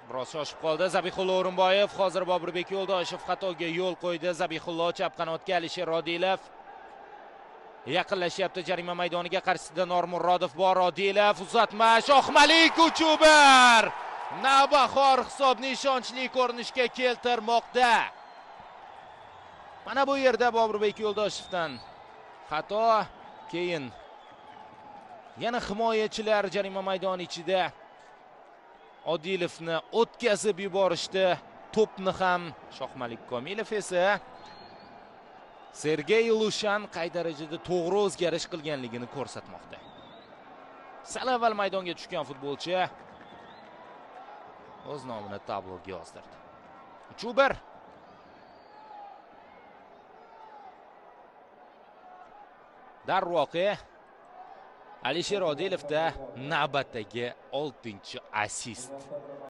Biroz shoshib qoldi Zabihullo O'rinboyev. Hozir Boburbek Yo'ldoshev xatoga yo'l qo'ydi. Zabihullo chap qanotga Alisher Rodilov yaqinlashyapti jarima maydoniga. Qarshisida Normurodov bor. Rodilov uzatma, Shohmalik uch-bir. Navbahor hisobni ishonchli ko'rinishga keltirmoqda. Mana bu yerda Boburbek Yo'ldoshevdan xato, keyin yana himoyachilar jarima maydoni ichida Odilovni o'tkazib yuborishdi. To'pni ham Shohmalik Komilov esa Sergey Lushan qay darajada to'g'ri o'zgarish qilganligini ko'rsatmoqda. Sal avval maydonga tushgan futbolchi o'z nomini tabloga yozdirdi. 3-1. Darvoqe Alisher Odilovda navbatdagi 6-assist.